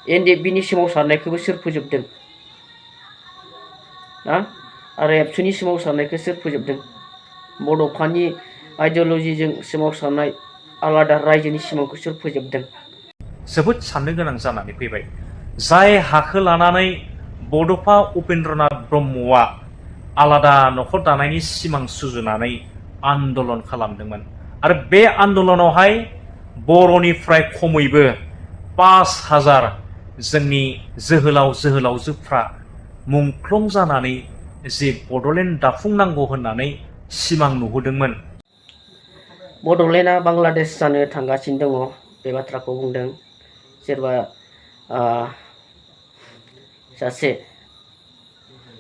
एनडिएफबिनि सोमावसारनायखौबो सोर फोजोबदों ना आरो एबसुनि सोमावसारनायखौ सोर फोजोबदों बड'फानि आइडिअलजिजों सोमावसारनाय आलादा रायजोनि सिमांखौ सोर फोजोबदों जोबोद साननो गोनां जानानै फैबाय जाय हाखौ लानानै बड'फा उपेन्द्रनाथ ब्रह्मआ आलादा न'खर दानायनि सिमां सुजुनानै आन्दलन खालामदोंमोन आरो बे आन्दलनावहाय बर'निफ्राय खमैबो 5000 जोंनि जोहोलाव जोहोलावजोफ्रा मुंख्लं जानानै जे बड'लेण्ड दाफुंनांगौ होननानै सिमां नुहरदोंमोन। बड'लेण्डआ बांलादेश जानो थांगासिनो दङ बे बाथ्राखौ बुंदों सोरबा सासे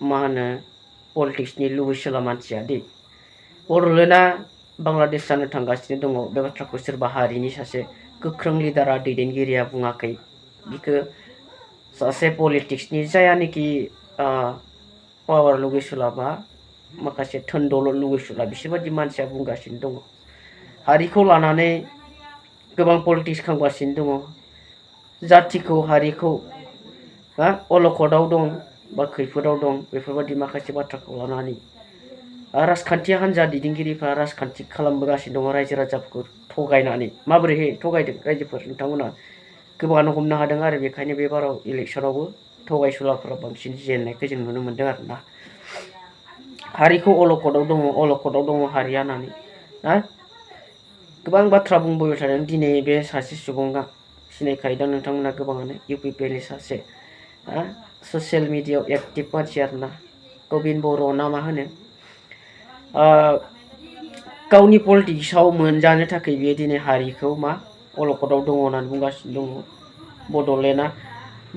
मा होनो पलिटिक्सनि लुबैसोला मानसिया दि बड'लेण्डआ बांलादेश जानो थांगासिनो दङ बे बाथ्राखौ सोरबा हारिनि सासे गोख्रों लिडारा दैदेनगिरिया बुङाखै बिखौ सासे पलिटिक्सनि जायानोखि पावार लुगैसुला बा माखासे धोन दौलत लुगैसुला बिसोरबायदि मानसिया बुंगासिनो दङ हारिखौ लानानै गोबां पलिटिक्स खालामगासिनो दङ जातिखौ हारिखौ अलखदाव दं बा खैफोदाव दं बेफोरबायदि माखासे बाथ्राखौ लानानै राजखान्थि हान्जा दैदेनगिरिफ्रा राजखान्थि खालामबोगासिनो दङ रायजो राजाफोरखौ थगायनानै माबोरैहाय थगायदों रायजोफोर नोंथांमोना गोबाङानो हमनो हादों आरो बेखायनो बे बाराव इलेक्सनावबो थगायसुलाफोरा बांसिन जेननायखौ जों नुनो मोन्दों आरोना हारिखौ अलखदाव दङ हारिया होननानै गोबां बाथ्रा बुंबोबाय थादों दिनै बे सासे सुबुङा सिनायखायोदां नोंथांमोना गोबाङानो इउपिपिएलनि सासे ससियेल मिडियायाव एक्टिभ मानसि आरोना गबिन बर' ना मा होनो गावनि पलिटिक्सआव मोनजानो थाखाय बे दिनै हारिखौ मा अलखदाव दङ होननानै बुंगासिनो दङ बड'लेण्डआ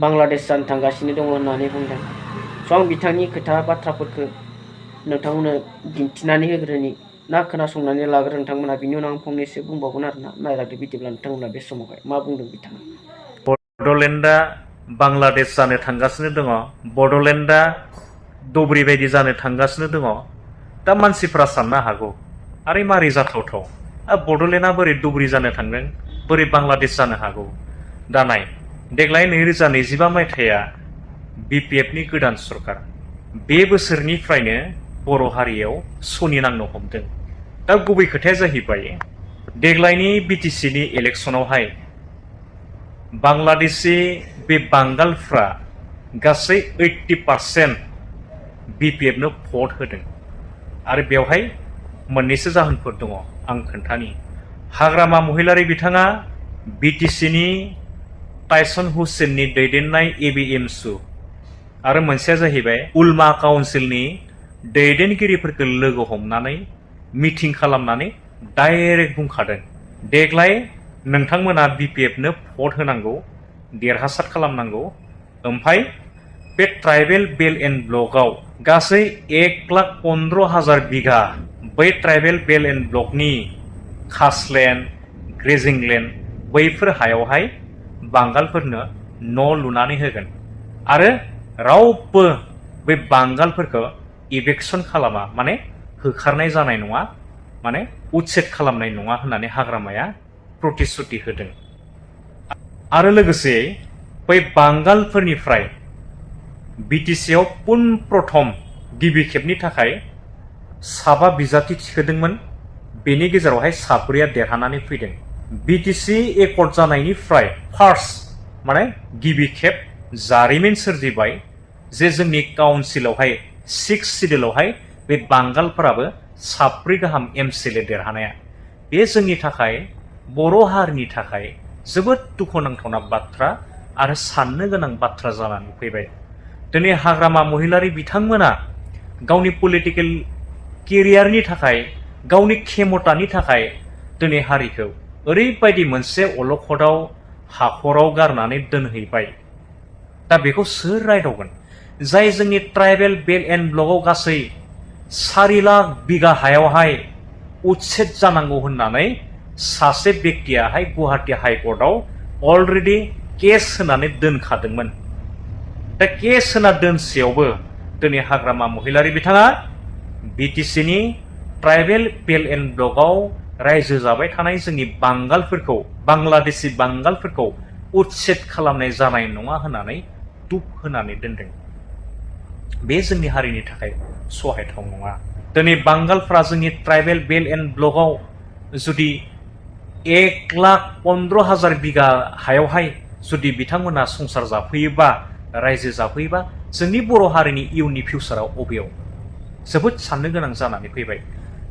बांलादेश जानो थांगासिनो दङ होननानै बुंदों स' आं बिथांनि खोथा बाथ्राफोरखौ नोंथांमोननो दिन्थिनानै होग्रोनि ना खोनासंनानै लाग्रो नोंथांमोना बिनि उनाव आं फंनैसो बुंबावगोन आरोना नायलांदो बिदिब्ला नोंथांमोना बे समावहाय मा बुंदों बिथाङा बड'लेण्डआ बांलादेश जानो थांगासिनो दङ बड'लेण्डआ दब्रि बायदि जानो थांगासिनो दङ दा मानसिफ्रा साननो हागौ आरो मारै जाथावथाव बड'लेण्डआ बोरै दब्रि जानो थांदों बोरै बांलादेश जानो हागौ दा नाय देग्लाय 2025 मायथाइया बिपिएफनि गोदान सरकार बे बोसोरनिफ्रायनो बर' हारियाव सनि नांनो हमदों दा गुबै खोथाया जाहैबाय देग्लायनि बिटिसिनि इलेक्सनावहाय बांलादेशी बे बांगालफ्रा गासै 80% बिपिएफनो भट होदों आरो बेवहाय मोननैसो जाहोनफोर दङ आं खोन्थानि हाग्रामा महिलारि बिथाङा बिटिसिनि टाइसन हुसेननि दैदेननाय एबिएमसु आरो मोनसेया जाहैबाय उलमा काउन्सिलनि दैदेनगिरिफोरखौ लोगो हमनानै मिटिं खालामनानै डाइरेक्ट बुंखादों देग्लाय नोंथांमोना बिपिएफनो भट होनांगौ देरहासार खालामनांगौ ओमफ्राय बे ट्राइबेल बेल्ट एन्ड ब्लकआव गासै 1,15,000 बिघा बै ट्राइबेल बेल्ट एन्ड ब्लकनि खासलेण्ड ग्रेजिंलेण्ड बैफोर हायावहाय बांगालफोरनो न' लुनानै होगोन आरो रावबो बे बांगालफोरखौ इभेक्सन खालामा माने होखारनाय जानाय नङा माने उच्छेद खालामनाय नङा होननानै हाग्रामाया प्रतिश्रुति होदों आरो लोगोसे बै बांगालफोरनिफ्राय बिटिसिआव प्रथम गिबि खेबनि थाखाय 7 बिजाथि थिखोदोंमोन बेनि गेजेरावहाय 4 देरहानानै फैदों बिटिसि एकर्ड जानायनिफ्राय फार्स्ट माने गिबि खेब जारिमिन सोरजिबाय जे जोंनि काउन्सिलावहाय 6 सिडिउलावहाय बे बांगालफोराबो 4 गाहाम एमसिएलए देरहानाया बे जोंनि थाखाय बर' हारिनि थाखाय जोबोद दुखुनांथावना बाथ्रा आरो साननो गोनां बाथ्रा जानानै फैबाय दिनै हाग्रामा महिलारि बिथांमोना गावनि पलिटिकेल केरियारनि थाखाय गावनि खेमतानि थाखाय दिनै हारिखौ ओरैबायदि मोनसे अलखदाव हाखराव गारनानै दोनहैबाय दा बेखौ सोर रायदावगोन जाय जोंनि ट्राइबेल बेल्ट एन्ड ब्लकआव गासै 4 लाख बिघा हायावहाय उच्छेद जानांगौ होननानै सासे व्यक्तियाहाय गुवाहाटी हाइकर्टआव अलरेडि केस होनानै दोनखादोंमोन दा केस होना दोनसेयावबो दिनै हाग्रामा महिलारि बिथाङा बिटिसिनि ट्राइबेल बेल्ट एन्ड ब्लकआव रायजो जाबाय थानाय जोंनि बांगालफोरखौ बांलादेशी बांगालफोरखौ उच्छेद खालामनाय जानाय नङा होननानै दुब होनानै दोनदों। बे जोंनि हारिनि थाखाय सहायथाव नङा। दिनै बांगालफ्रा जोंनि ट्राइबेल बेल्ट एन्ड ब्लकआव जुदि 1,15,000 बिगा हायावहाय जुदि बिथांमोना संसार जाफैयोबा, रायजो जाफैयोबा, जोंनि बर' हारिनि इयुननि फिउचाराव अबेयाव? जोबोद साननो गोनां जानानै फैबाय।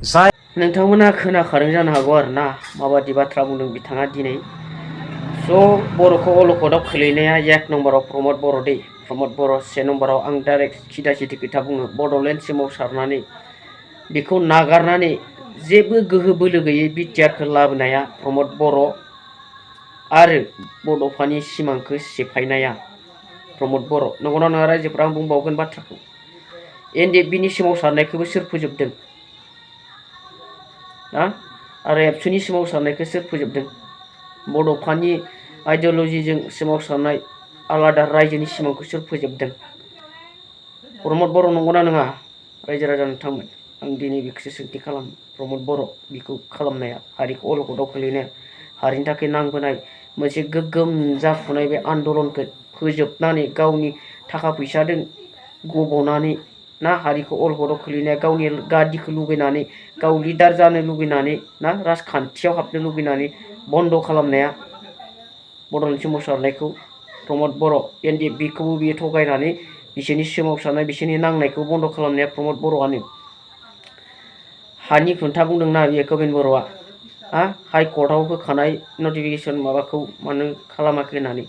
जाय नोंथांमोना खोनाखादों जानो हागौ आरोना माबादि बाथ्रा बुंदों बिथाङा दिनै। बर'खौ अलखदाव खोलैनाया 1 नम्बराव प्रमद बर' दै। प्रमद बर' 2 नम्बराव आं डाइरेक्ट सिदा सिदि खोथा बुङो, बड'लेण्ड सोमावसारनानै बेखौ नागारनानै जेबो गोहो बोलो गैयै बिटिआरखौ लाबोनाया प्रमद बर' आरो बड'फानि सिमांखौ सेफायनाया प्रमद बर'। नंगौना नङा रायजोफोरा? आं बुंबावगोन बाथ्राखौ। एनडिएफबिनि सोमावसारनायखौबो सोर फोजोबदों? आरो एबसुनि सोमावसारनायखौ सोर फोजोबदों? बड'फानि आइडिअलजिजों सोमावसारनाय आलादा रायजोनि सिमांखौ सोर फोजोबदों? प्रमद बर' नंगौना नङा रायजो राजा नोंथांमोन? आं दिनै बेखौसो सोंथि खालामो। प्रमद बर' बेखौ खालामनाया, हारिखौ अलखदाव खोलैनाया, हारिनि थाखाय नांबोनाय मोनसे गोग्गोम जाफुनाय बे आन्दलनखौ फोजोबनानै गावनि थाखा फैसाजों गब'नानै हारिखौ अलखदाव खोलैनाया, गावनि गादिखौ लुबैनानै, गाव लिडार जानो लुबैनानै राजखान्थियाव हाबनो लुबैनानै बन्द' खालामनाया बड'लेण्ड सोमावसारनायखौ प्रमद बर'। एनडिएफबिखौबो बियो थगायनानै बिसोरनि सोमावसारनाय, बिसोरनि नांनायखौ बन्द' खालामनाया प्रमद बर'आनो। हानि खुन्था बुंदोंना बियो गबिन बर'आ, हाइकर्टआव होखानाय नटिफिकेसन माबाखौ मानो खालामाखै होननानै।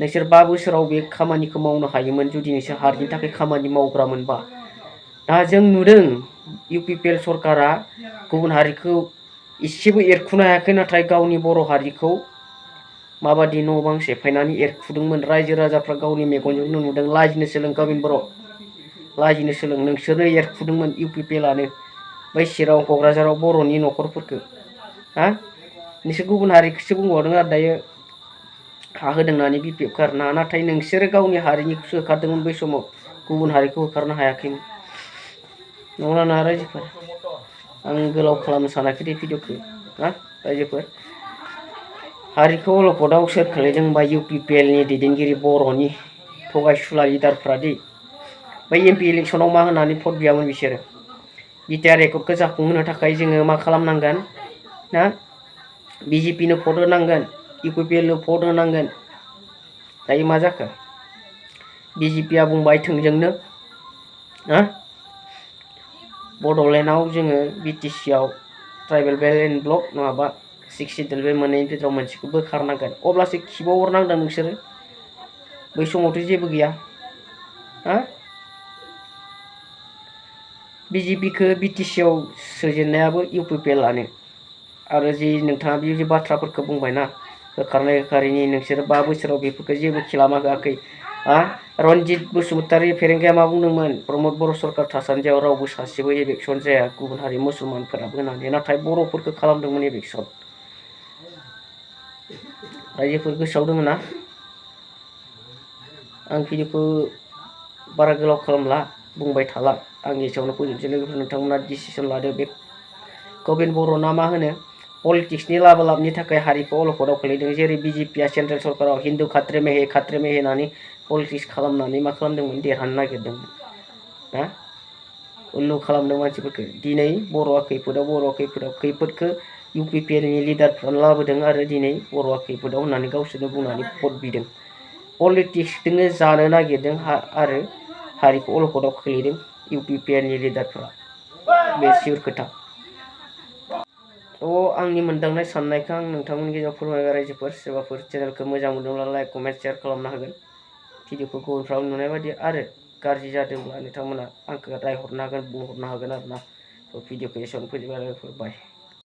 नोंसोर 5 बोसोराव बे खामानिखौ मावनो हायोमोन जुदि नोंसोर हारिनि थाखाय खामानि मावग्रामोनबा। जों नुदों इउपिपिएल सरकारा गुबुन हारिखौ इसेबो एरखुनो हायाखै, नाथाय गावनि बर' हारिखौ माबादि न' बां सेफायनानै एरखुदोंमोन। रायजो राजाफ्रा गावनि मेगनजोंनो नुदों। लाजिनो सोलों गबिन बर', लाजिनो सोलों। नोंसोरनो एरखुदोंमोन इउपिपिएलआनो बै चिरां क'क्राझाराव बर'नि न'खरफोरखौ। नोंसोर गुबुन हारिखौसो बुंबावदों आरो दायो हा होदों होननानै बिपिएफखौ आरोना, नाथाय नोंसोरो गावनि हारिनिखौसो होखारदोंमोन बै समाव, गुबुन हारिखौ होखारनो हायाखैमोन। नंगौना नङा रायजोफोर? आं गोलाव खालामनो सानाखै दे भिडिअखौ रायजोफोर। हारिखौ अलखदाव सोर खोलैदों होनबा इउपिपिएलनि दैदेनगिरि बर'नि थगायसुला लिडारफ्रा दि बै एमपि इलेक्सनाव मा होनानै भट बियामोन बिसोरो? बिटिआर रेकर्डखौ जाफुंहोनो थाखाय जोङो मा खालामनांगोन? बिजेपिनो भट होनांगोन, इउपिपिएलनो भट होनांगोन। दायो मा जाखो? बिजेपिया बुंबाय थोंजोंनो बड'लेण्डआव जोङो बिटिसिआव ट्राइबेल बेल्ट एन्ड ब्लक नङाबा 6 सिडुल बे मोननैनि गेजेराव मोनसेखौ बोखारनांगोन। अब्लासो खिबाव हरनांदों नोंसोरो। बै समावथ' जेबो गैया। बिजेपिखौ बिटिसिआव सोजेननायाबो इउपिपिएलआनो। आरो जि नोंथाङा बे बाथ्राफोरखौ बुंबायना होखारनाय होखारैनि, नोंसोरो 5 बोसोराव बेफोरखौ जेबो खिलामा होआखै। रनजित बसुमतारी फेरेंगाया मा बुंदोंमोन? प्रमद बर' सरकार थासान्दियाव रावबो सासेबो इलेक्सन जाया, गुबुन हारि मुसलमानफोराबो होननानै। नाथाय बर'फोरखौ खालामदोंमोन इलेक्सन। रायजोफोर गोसोआव दङ ना? आं भिडिअखौ बारा गोलाव खालामला, बुंबाय थाला। आंनि एसेयावनो फोजोबनोसै। लोगोफोर नोंथांमोना डिसिसन लादो। बे गबिन बर' ना मा होनो पलिटिक्सनि लाबा लाबनि थाखाय हारिखौ अलखदाव खोलैदों। जेरै बिजेपिया सेन्ट्रेल सरकाराव हिन्दु खात्रे मेहे होननानै पलिटिक्स खालामनानै मा खालामदोंमोन? देरहानो नागिरदोंमोन। उल्लु खालामदों मानसिफोरखौ। दिनै बर'आ खैफोदाव खैफोदखौ इउपिपिएलनि लिडारफ्रा लाबोदों आरो दिनै बर'आ खैफोदाव होननानै गावसोरनो बुंनानै भट बिदों। पलिटिक्सजोंनो जानो नागिरदों आरो हारिखौ अलखदाव खोलैदों इउपिपिएलनि लिडारफ्रा। बे सियर खोथा। आंनि मोनदांनाय साननायखौ आं नोंथांमोननि गेजेराव फोरमायबाय रायजोफोर। सोरबाफोर चेनेलखौ मोजां मोनदोंब्ला लाइक, कमेन्ट, शेयार खालामनो हागोन। भिडिअखौ गुबुनफ्राबो नुनाय बायदि, आरो गाज्रि जादोंब्ला नोंथांमोना आंखौ रायहरनो हागोन, बुंहरनो हागोन आरोना। भिडिअखौ एसेयावनो फोजोबबाय लोगोफोर। बाय।